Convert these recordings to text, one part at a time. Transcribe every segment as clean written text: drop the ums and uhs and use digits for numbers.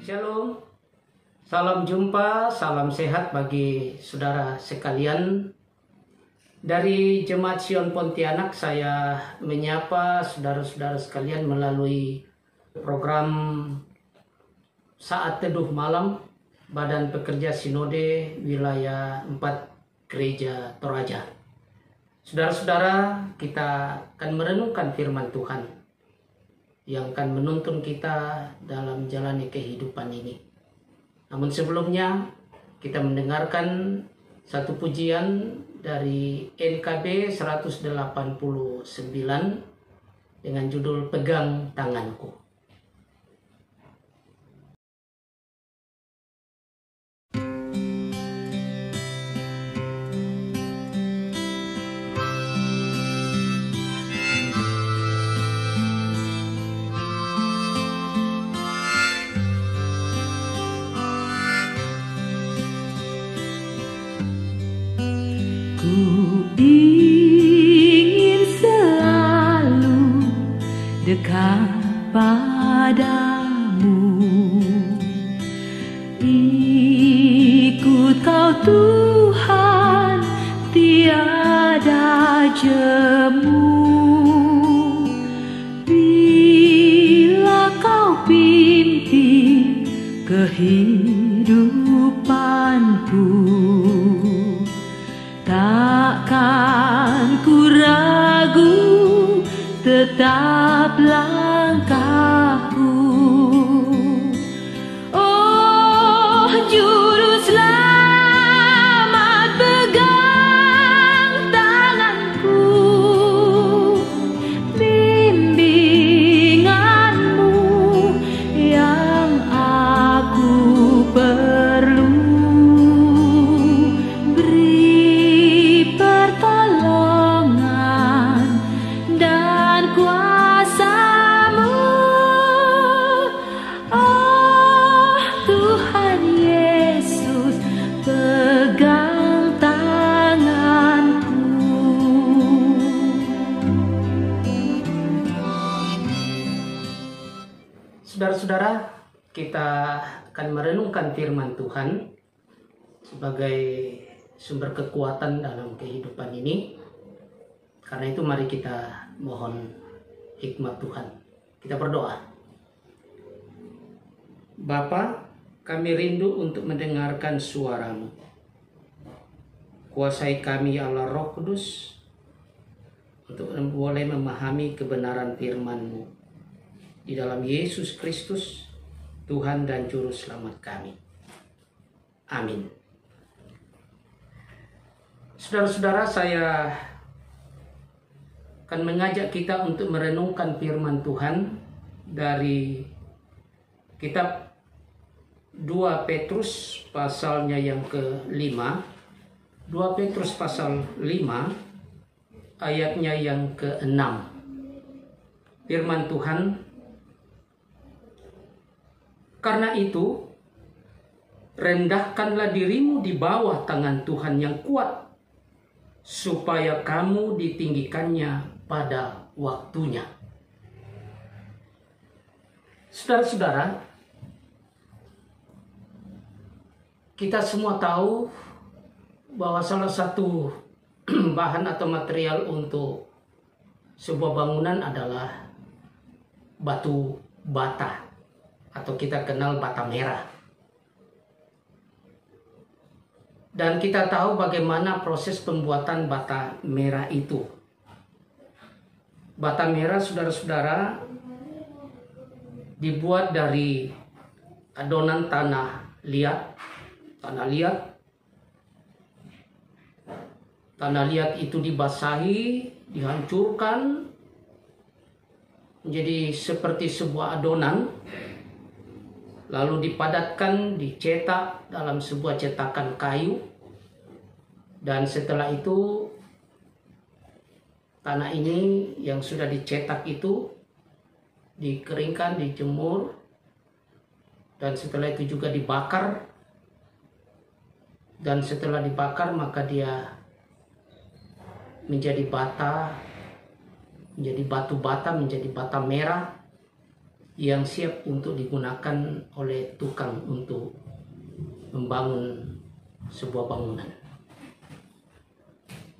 Shalom, salam jumpa, salam sehat bagi saudara sekalian. Dari Jemaat Sion Pontianak saya menyapa saudara-saudara sekalian melalui program Saat Teduh Malam Badan Pekerja Sinode Wilayah 4 Gereja Toraja. Saudara-saudara, kita akan merenungkan firman Tuhan yang akan menuntun kita dalam menjalani kehidupan ini. Namun sebelumnya kita mendengarkan satu pujian dari NKB 189 dengan judul Pegang Tanganku. Dekat padamu, ikut Kau Tuhan, tiada jemu. Bila Kau pimpin kehidupanku, takkan ku ragu, tetap langkahku. Oh Juru Selamat, pegang tanganku, bimbinganmu yang aku perlu. Beri pertolongan dan kuasa-Mu, oh Tuhan Yesus, pegang tanganku. Saudara-saudara, kita akan merenungkan firman Tuhan sebagai sumber kekuatan dalam kehidupan ini. Karena itu mari kita mohon hikmat Tuhan. Kita berdoa. Bapa, kami rindu untuk mendengarkan suara-Mu. Kuasai kami ya Allah Roh Kudus untuk boleh memahami kebenaran firman-Mu. Di dalam Yesus Kristus, Tuhan dan Juru Selamat kami. Amin. Saudara-saudara, saya akan mengajak kita untuk merenungkan firman Tuhan dari kitab 2 Petrus pasalnya yang ke-5. 2 Petrus pasal 5 ayatnya yang ke-6. Firman Tuhan, karena itu rendahkanlah dirimu di bawah tangan Tuhan yang kuat, supaya kamu ditinggikannya pada waktunya. Saudara-saudara, kita semua tahu bahwa salah satu bahan atau material untuk sebuah bangunan adalah batu bata, atau kita kenal bata merah. Dan kita tahu bagaimana proses pembuatan bata merah itu. Bata merah, saudara-saudara, dibuat dari adonan tanah liat. Tanah liat itu dibasahi, dihancurkan menjadi seperti sebuah adonan, lalu dipadatkan, dicetak dalam sebuah cetakan kayu, dan setelah itu tanah ini yang sudah dicetak itu dikeringkan, dijemur, dan setelah itu juga dibakar. Dan setelah dibakar maka dia menjadi bata, menjadi batu bata, menjadi bata merah. yang siap untuk digunakan oleh tukang untuk membangun sebuah bangunan.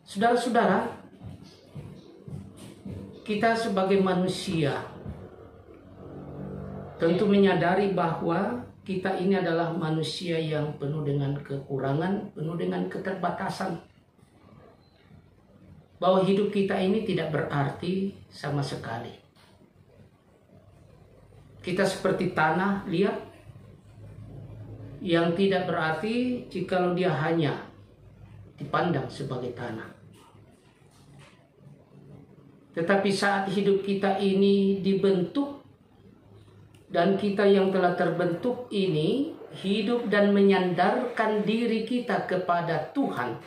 Saudara-saudara, kita sebagai manusia tentu menyadari bahwa kita ini adalah manusia yang penuh dengan kekurangan, penuh dengan keterbatasan. Bahwa hidup kita ini tidak berarti sama sekali. Kita seperti tanah liat yang tidak berarti jikalau dia hanya dipandang sebagai tanah. Tetapi saat hidup kita ini dibentuk dan kita yang telah terbentuk ini hidup dan menyandarkan diri kita kepada Tuhan,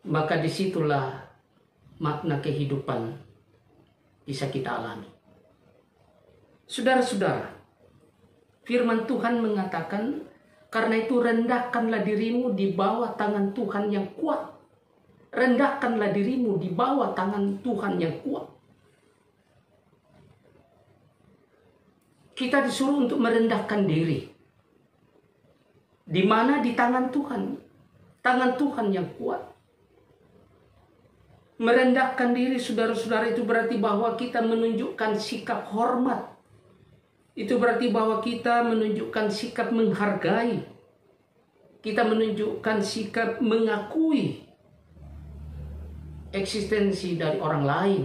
maka disitulah makna kehidupan bisa kita alami. Saudara-saudara, firman Tuhan mengatakan, karena itu rendahkanlah dirimu di bawah tangan Tuhan yang kuat. Rendahkanlah dirimu di bawah tangan Tuhan yang kuat. Kita disuruh untuk merendahkan diri. Di mana? Di tangan Tuhan. Tangan Tuhan yang kuat. Merendahkan diri, saudara-saudara, itu berarti bahwa kita menunjukkan sikap hormat. Itu berarti bahwa kita menunjukkan sikap menghargai. Kita menunjukkan sikap mengakui eksistensi dari orang lain.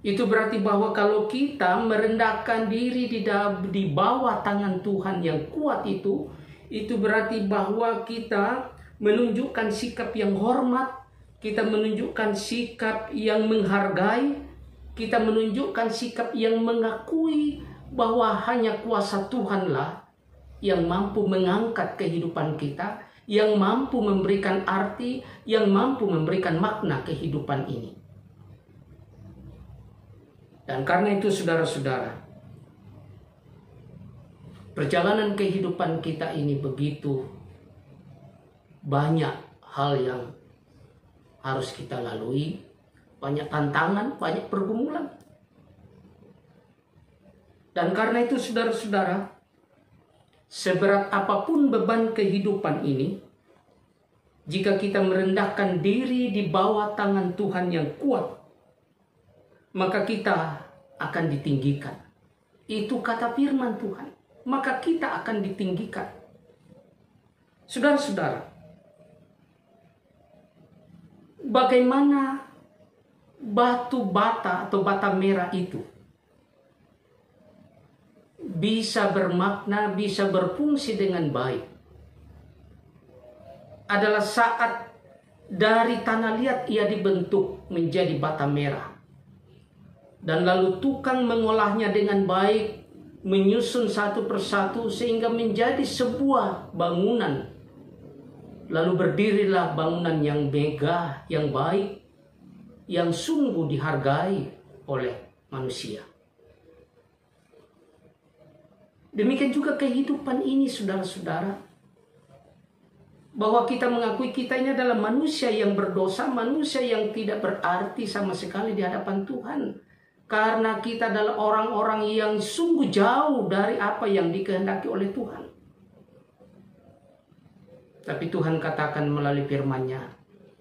Itu berarti bahwa kalau kita merendahkan diri di bawah tangan Tuhan yang kuat itu berarti bahwa kita menunjukkan sikap yang hormat, kita menunjukkan sikap yang menghargai, kita menunjukkan sikap yang mengakui bahwa hanya kuasa Tuhanlah yang mampu mengangkat kehidupan kita, yang mampu memberikan arti, yang mampu memberikan makna kehidupan ini. Dan karena itu saudara-saudara, perjalanan kehidupan kita ini begitu banyak hal yang harus kita lalui, banyak tantangan, banyak pergumulan. Dan karena itu saudara-saudara, seberat apapun beban kehidupan ini, jika kita merendahkan diri di bawah tangan Tuhan yang kuat, maka kita akan ditinggikan. Itu kata firman Tuhan. Maka kita akan ditinggikan. Saudara-saudara, bagaimana batu bata atau bata merah itu bisa bermakna, bisa berfungsi dengan baik, adalah saat dari tanah liat ia dibentuk menjadi bata merah. Dan lalu tukang mengolahnya dengan baik, menyusun satu persatu sehingga menjadi sebuah bangunan. Lalu berdirilah bangunan yang megah, yang baik, yang sungguh dihargai oleh manusia. Demikian juga kehidupan ini, saudara-saudara. Bahwa kita mengakui kita ini adalah manusia yang berdosa, manusia yang tidak berarti sama sekali di hadapan Tuhan. Karena kita adalah orang-orang yang sungguh jauh dari apa yang dikehendaki oleh Tuhan. Tapi Tuhan katakan melalui firman-Nya,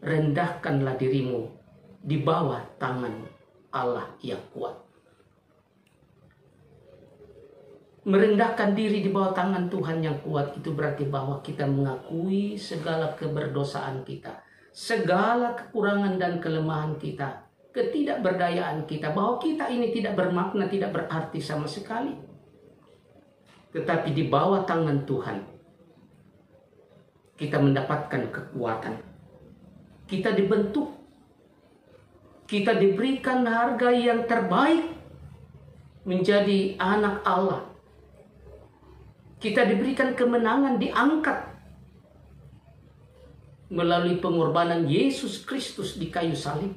rendahkanlah dirimu di bawah tangan Allah yang kuat. Merendahkan diri di bawah tangan Tuhan yang kuat itu berarti bahwa kita mengakui segala keberdosaan kita, segala kekurangan dan kelemahan kita, ketidakberdayaan kita, bahwa kita ini tidak bermakna, tidak berarti sama sekali. Tetapi di bawah tangan Tuhan, kita mendapatkan kekuatan. Kita dibentuk. Kita diberikan harga yang terbaik menjadi anak Allah. Kita diberikan kemenangan, diangkat melalui pengorbanan Yesus Kristus di kayu salib.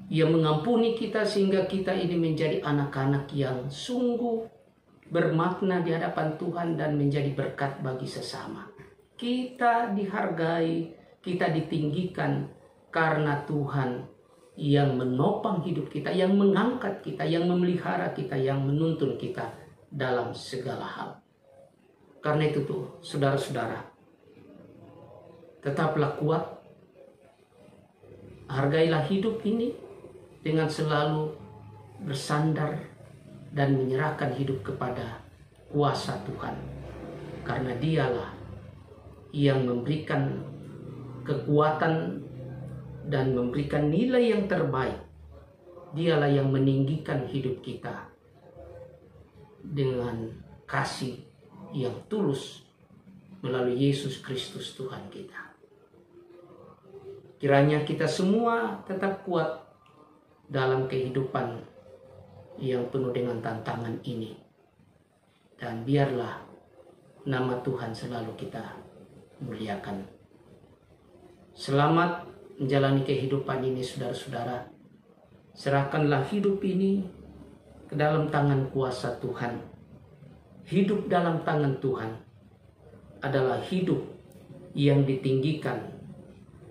Ia mengampuni kita sehingga kita ini menjadi anak-anak yang sungguh bermakna di hadapan Tuhan dan menjadi berkat bagi sesama. Kita dihargai, kita ditinggikan karena Tuhan yang menopang hidup kita, yang mengangkat kita, yang memelihara kita, yang menuntun kita dalam segala hal. Karena itu tuh, saudara-saudara, tetaplah kuat, hargailah hidup ini dengan selalu bersandar dan menyerahkan hidup kepada kuasa Tuhan. Karena Dialah yang memberikan kekuatan dan memberikan nilai yang terbaik. Dialah yang meninggikan hidup kita dengan kasih yang tulus melalui Yesus Kristus Tuhan kita. Kiranya kita semua tetap kuat dalam kehidupan yang penuh dengan tantangan ini. Dan biarlah nama Tuhan selalu kita muliakan. Selamat menjalani kehidupan ini, saudara-saudara. Serahkanlah hidup ini ke dalam tangan kuasa Tuhan. Hidup dalam tangan Tuhan adalah hidup yang ditinggikan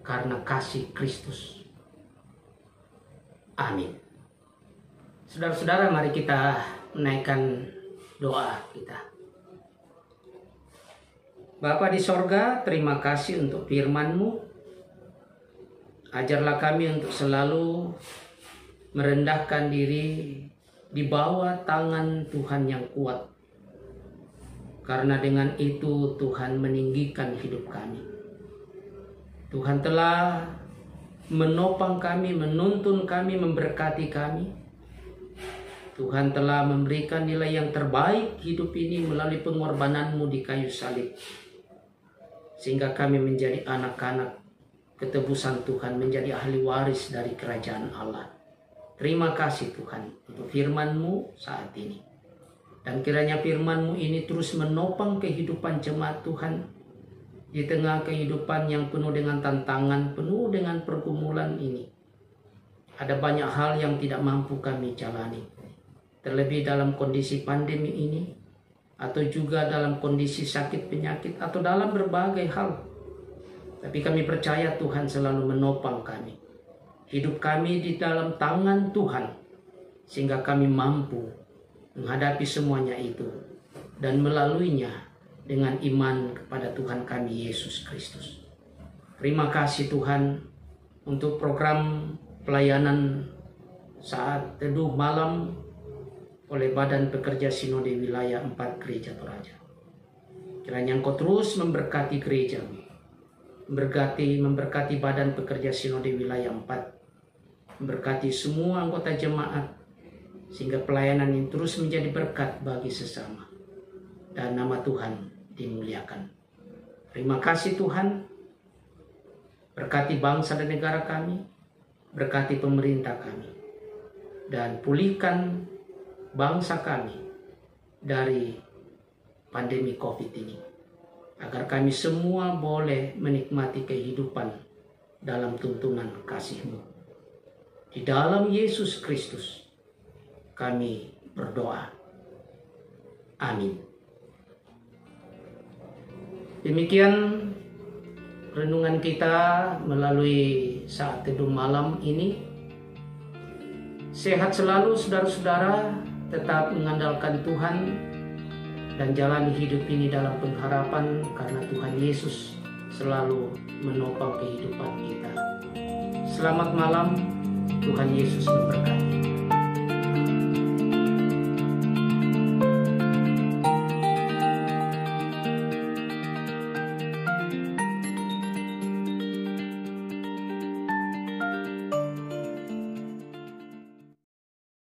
karena kasih Kristus. Amin. Saudara-saudara, mari kita menaikkan doa kita. Bapa di sorga, terima kasih untuk firman-Mu. Ajarlah kami untuk selalu merendahkan diri di bawah tangan Tuhan yang kuat. Karena dengan itu Tuhan meninggikan hidup kami. Tuhan telah menopang kami, menuntun kami, memberkati kami. Tuhan telah memberikan nilai yang terbaik hidup ini melalui pengorbanan-Mu di kayu salib. Sehingga kami menjadi anak-anak ketebusan Tuhan, menjadi ahli waris dari kerajaan Allah. Terima kasih Tuhan untuk firman-Mu saat ini. Dan kiranya firman-Mu ini terus menopang kehidupan jemaat Tuhan di tengah kehidupan yang penuh dengan tantangan, penuh dengan pergumulan ini. Ada banyak hal yang tidak mampu kami jalani. Terlebih dalam kondisi pandemi ini, atau juga dalam kondisi sakit penyakit, atau dalam berbagai hal. Tapi kami percaya Tuhan selalu menopang kami. Hidup kami di dalam tangan Tuhan, sehingga kami mampu menghadapi semuanya itu dan melaluinya dengan iman kepada Tuhan kami Yesus Kristus. Terima kasih Tuhan untuk program pelayanan saat teduh malam oleh Badan Pekerja Sinode Wilayah 4 Gereja Toraja. Kiranya Engkau terus memberkati gereja, memberkati Badan Pekerja Sinode Wilayah 4, memberkati semua anggota jemaat, sehingga pelayanan ini terus menjadi berkat bagi sesama. Dan nama Tuhan dimuliakan. Terima kasih Tuhan. Berkati bangsa dan negara kami. Berkati pemerintah kami. Dan pulihkan bangsa kami dari pandemi COVID ini. Agar kami semua boleh menikmati kehidupan dalam tuntunan kasih-Mu. Di dalam Yesus Kristus kami berdoa. Amin. Demikian renungan kita melalui saat teduh malam ini. Sehat selalu saudara-saudara, tetap mengandalkan Tuhan dan jalani hidup ini dalam pengharapan karena Tuhan Yesus selalu menopang kehidupan kita. Selamat malam, Tuhan Yesus memberkati.